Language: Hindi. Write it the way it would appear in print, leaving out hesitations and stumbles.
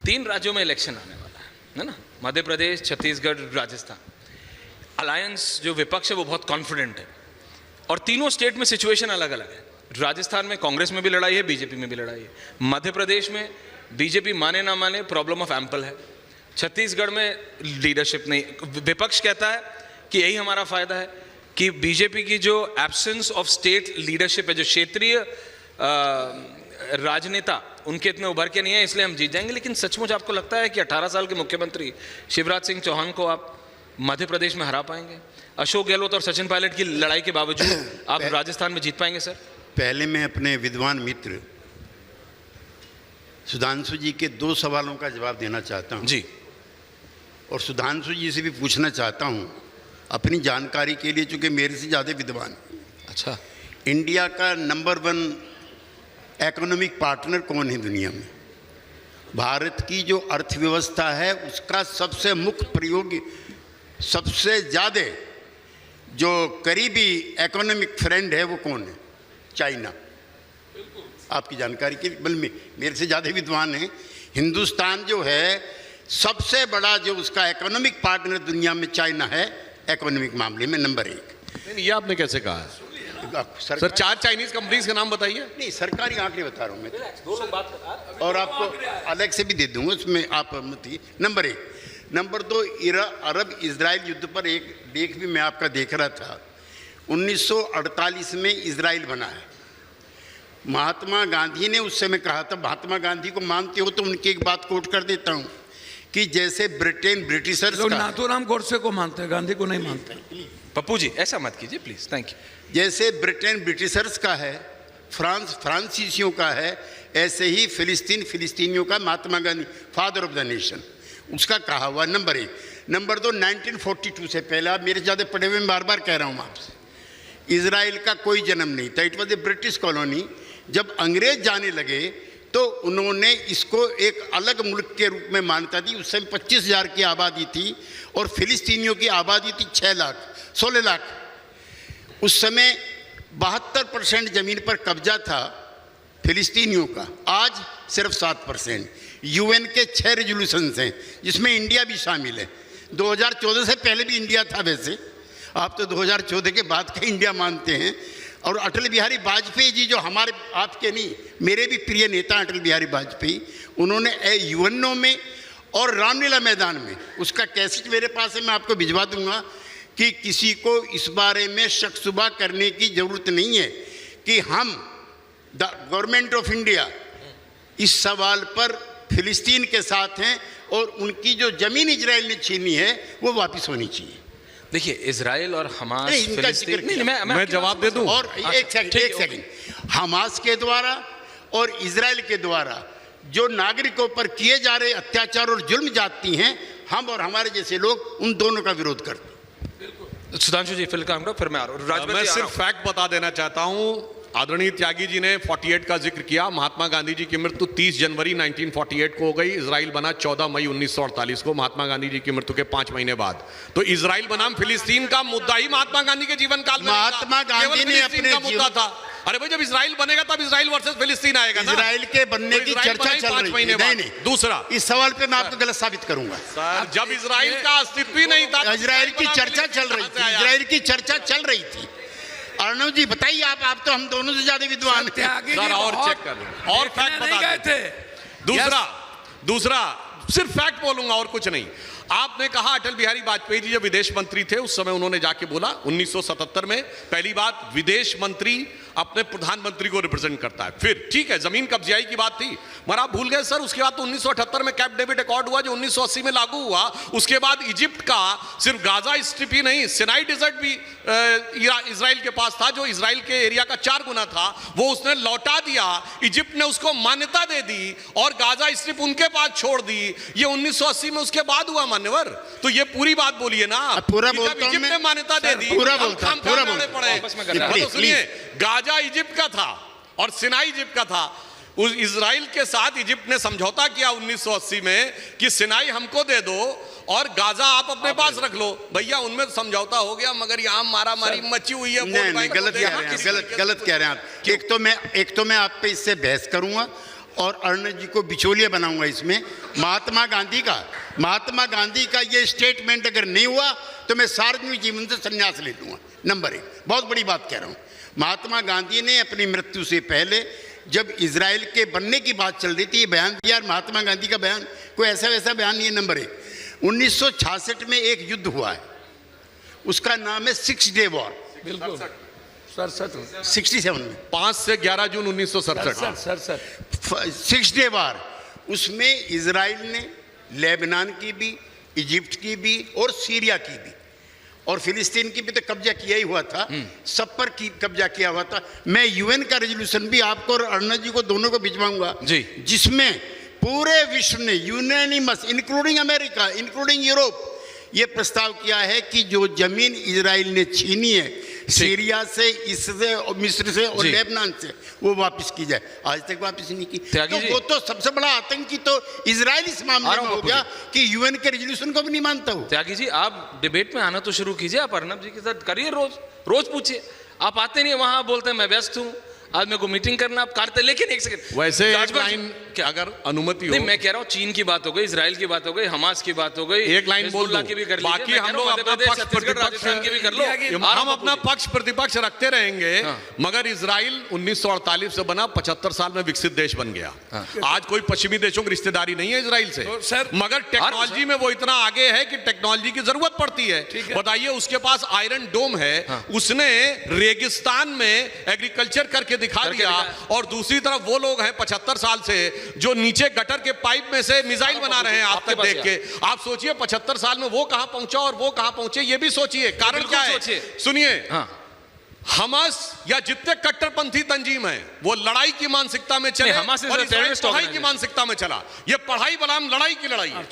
तीन राज्यों में इलेक्शन आने वाला है ना, मध्य प्रदेश, छत्तीसगढ़, राजस्थान। अलायंस जो विपक्ष है वो बहुत कॉन्फिडेंट है और तीनों स्टेट में सिचुएशन अलग अलग है। राजस्थान में कांग्रेस में भी लड़ाई है, बीजेपी में भी लड़ाई है। मध्य प्रदेश में बीजेपी माने ना माने प्रॉब्लम ऑफ एम्पल है। छत्तीसगढ़ में लीडरशिप नहीं, विपक्ष कहता है कि यही हमारा फायदा है कि बीजेपी की जो एब्सेंस ऑफ स्टेट लीडरशिप है, जो क्षेत्रीय राजनेता उनके इतने उभर के नहीं है, इसलिए हम जीत जाएंगे। लेकिन सचमुच आपको लगता है कि 18 साल के मुख्यमंत्री शिवराज सिंह चौहान को आप मध्य प्रदेश में हरा पाएंगे? अशोक गहलोत और सचिन पायलट की लड़ाई के बावजूद आप राजस्थान में जीत पाएंगे सर? पहले मैं अपने विद्वान मित्र सुधांशु जी के 2 सवालों का जवाब देना चाहता हूं जी, और सुधांशु जी से भी पूछना चाहता हूं अपनी जानकारी के लिए, चूंकि मेरे से ज़्यादा विद्वान। अच्छा, इंडिया का नंबर 1 इकोनॉमिक पार्टनर कौन है दुनिया में? भारत की जो अर्थव्यवस्था है उसका सबसे मुख्य प्रयोगी, सबसे ज़्यादा जो करीबी इकोनॉमिक फ्रेंड है वो कौन है? चाइना। आपकी जानकारी के बल में मेरे से ज़्यादा विद्वान है। हिंदुस्तान जो है सबसे बड़ा जो उसका इकोनॉमिक पार्टनर दुनिया में चाइना है, इकोनॉमिक मामले में नंबर 1। ये आपने कैसे कहा? सर 4 चाइनीज कंपनीज के नाम बताइए। नहीं, सरकारी आंकड़े बता रहा हूँ मैं, और आपको अलग से भी दे दूंगा, उसमें आप मत। नंबर 1। नंबर 2, अरब इजराइल युद्ध पर एक लेख भी मैं आपका देख रहा था। 1948 में इजराइल बना है। महात्मा गांधी ने उस समय कहा था, महात्मा गांधी को मानते हो तो उनकी एक बात कोट कर देता हूं कि जैसे ब्रिटेन ब्रिटिशर्स का, नाथूराम गोडसे को मानते हैं, गांधी को नहीं मानते। पप्पू जी ऐसा मत कीजिए प्लीज, थैंक यू। जैसे ब्रिटेन ब्रिटिशर्स का है, फ्रांस फ्रांसीसियों का है, ऐसे ही फिलिस्तीन फिलिस्तीनियों का, Mahatma Gandhi father of the nation, उसका कहा हुआ। नंबर 1। नंबर 2, 1942 से पहले, आप मेरे ज़्यादा पढ़े हुए मैं बार बार कह रहा हूँ आपसे, इजराइल का कोई जन्म नहीं था। It was a British colony. जब अंग्रेज जाने लगे तो उन्होंने इसको एक अलग मुल्क के रूप में मान्यता दी। उस समय 25,000 की आबादी थी और फिलिस्तीनियों की आबादी थी 16 लाख। उस समय 72% ज़मीन पर कब्जा था फिलिस्तीनियों का, आज सिर्फ 7%। यूएन के 6 रेजोल्यूशंस हैं जिसमें इंडिया भी शामिल है। 2014 से पहले भी इंडिया था वैसे, आप तो 2014 के बाद का इंडिया मानते हैं। और अटल बिहारी वाजपेयी जी, जो हमारे, आपके नहीं, मेरे भी प्रिय नेता अटल बिहारी वाजपेयी, उन्होंने यूएनओ में और रामलीला मैदान में, उसका कैसेट मेरे पास है, मैं आपको भिजवा दूंगा, कि किसी को इस बारे में शक शुबा करने की ज़रूरत नहीं है कि हम द गवर्नमेंट ऑफ इंडिया इस सवाल पर फिलिस्तीन के साथ हैं और उनकी जो ज़मीन इजराइल ने छीनी है वो वापस होनी चाहिए। देखिए, इजराइल और हमास, मैं जवाब दे दूं? और एक सेकंड, हमास के द्वारा और इजराइल के द्वारा जो नागरिकों पर किए जा रहे अत्याचार और जुल्म जाती हैं, हम और हमारे जैसे लोग उन दोनों का विरोध करते हैं। सुधांशु जी फिर मैं आ रहा हूं। मैं सिर्फ फैक्ट बता देना चाहता हूं। आदरणीय त्यागी जी ने 48 का जिक्र किया। महात्मा गांधी जी की मृत्यु 30 जनवरी 1948 को हो गई। इजराइल बना 14 मई 1948 को, महात्मा गांधी जी की मृत्यु के 5 महीने बाद। तो इजराइल बनाम फिलिस्तीन का मुद्दा ही महात्मा गांधी के जीवन काल में महात्मा गांधी ने अपने मुद्दा था। अरे भाई, जब इजराइल बनेगा तब इजराइल वर्सेस फिलिस्तीन आएगा ना। इजराइल के बनने की चर्चा चल रही है। नहीं, दूसरा, इस सवाल पे मैं आपको गलत साबित करूंगा। सर, जब इजराइल का अस्तित्व ही नहीं था, इजराइल की चर्चा चल रही थी, इजराइल की चर्चा चल रही थी। अर्णव जी बताइए, आप तो हम दोनों से ज्यादा विद्वान हैं। सर, और चेक कर लो, और फैक्ट बता थे। दूसरा सिर्फ फैक्ट बोलूंगा और कुछ नहीं। आपने कहा अटल बिहारी वाजपेयी जी जब विदेश मंत्री थे उस समय उन्होंने जाके बोला 1977 में, पहली बात, विदेश मंत्री अपने प्रधानमंत्री को रिप्रेजेंट करता है। फिर ठीक है, जमीन कब्जाई की बात थी, मगर आप भूल गए सर, उसके बाद तो 1978 में कैंप डेविड अकॉर्ड हुआ जो 1980 में लागू हुआ। उसके बाद इजिप्ट का सिर्फ गाजा स्ट्रिप ही नहीं, सिनाई डेजर्ट भी इजराइल के पास था, जो इजराइल के एरिया का 4 गुना था, वो उसने लौटा दिया। इजिप्ट ने उसको मान्यता दे दी और गाजा स्ट्रिप उनके पास छोड़ दी। ये 1980 में उसके बाद हुआ मान्यवर। तो ये पूरी बात बोलिए ना, पूरा बोलता हूं, इजिप्ट ने मान्यता दे दी, पूरा बोलता पड़े। सुनिए, गाजा इजिप्ट का था और सिनाई इजिप्ट का था। उस इजराइल के साथ इजिप्ट ने समझौता किया 1980 में कि सिनाई हमको दे दो और गाजा आप अपने पास रख लो। भैया, उनमें समझौता हो गया, मगर यहाँ मारामारी मची हुई है। नहीं, गलत कह रहे हैं आप। एक तो मैं आप पे इससे बहस करूंगा और अर्णब जी को बिचौलिया बनाऊंगा इसमें। महात्मा गांधी का ये स्टेटमेंट अगर नहीं हुआ तो मैं सार्वजनिक जीवन से संन्यास ले लूँगा। नंबर 1, बहुत बड़ी बात कह रहा हूँ। महात्मा गांधी ने अपनी मृत्यु से पहले जब इजराइल के बनने की बात चल रही थी, ये बयान दिया। महात्मा गांधी का बयान कोई ऐसा वैसा बयान नहीं है। नंबर 1, 1966 में एक युद्ध हुआ है, उसका नाम है 6 डे वॉर। बिल्कुल 67 में 5 से 11 जून 1967। सर 6 डे वॉर, उसमें इजराइल ने लेबनान की भी, इजिप्ट की भी और सीरिया की भी और फिलिस्तीन की भी तो कब्जा किया ही हुआ था, सब पर कब्जा किया हुआ था। मैं यूएन का रेजोल्यूशन भी आपको और अर्णब जी को दोनों को भिजवाऊंगा जी, जिसमें पूरे विश्व ने unanimous, including America, including Europe, ये प्रस्ताव किया है कि जो जमीन इजराइल ने छीनी है सीरिया से, इससे और मिस्र से और लेबनान से, वो वापस की जाए। आज तक वापस नहीं की। तो वो तो सबसे बड़ा आतंकी तो इजराइल इस मामले में हो गया कि यूएन के रेजोल्यूशन को भी नहीं मानता हो। त्यागी जी, आप डिबेट में आना तो शुरू कीजिए। आप अर्णब जी के साथ करिए, रोज पूछिए। आप आते नहीं, वहां बोलते हैं मैं व्यस्त हूँ, आज मेरे को मीटिंग करना, आप करते। लेकिन एक सेकंड, वैसे एक लाइन अगर अनुमति हो, नहीं मैं कह रहा हूँ, चीन की बात हो गई, इजराइल की बात हो गई, हमास की बात हो गई, एक लाइन बोल दो, की भी कर बाकी हम लोग अपना पक्ष प्रतिपक्ष की भी कर लो। हम अपना पक्ष प्रतिपक्ष रखते रहेंगे। मगर इजराइल 1948 से बना, 75 साल में विकसित देश बन गया। आज कोई पश्चिमी देशों की रिश्तेदारी नहीं है इजराइल से, मगर टेक्नोलॉजी में वो इतना आगे है कि टेक्नोलॉजी की जरूरत पड़ती है। बताइए, उसके पास आयरन डोम है, उसने रेगिस्तान में एग्रीकल्चर करके दिखा दिया। और दूसरी तरफ वो लोग हैं 75 साल से जो नीचे गटर के पाइप में से मिसाइल बना रहे हैं आपके देख के। आप सोचिए 75 साल में वो कहां पहुंचा और वो कहां पहुंचे, ये भी सोचिए। कारण क्या है? सुनिए, हमास या जितने कट्टरपंथी तंजीम है वो लड़ाई की मानसिकता में चले, हमास और इजराइल पढ़ाई की मानसिकता में चला। ये पढ़ाई बनाम लड़ाई की लड़ाई है।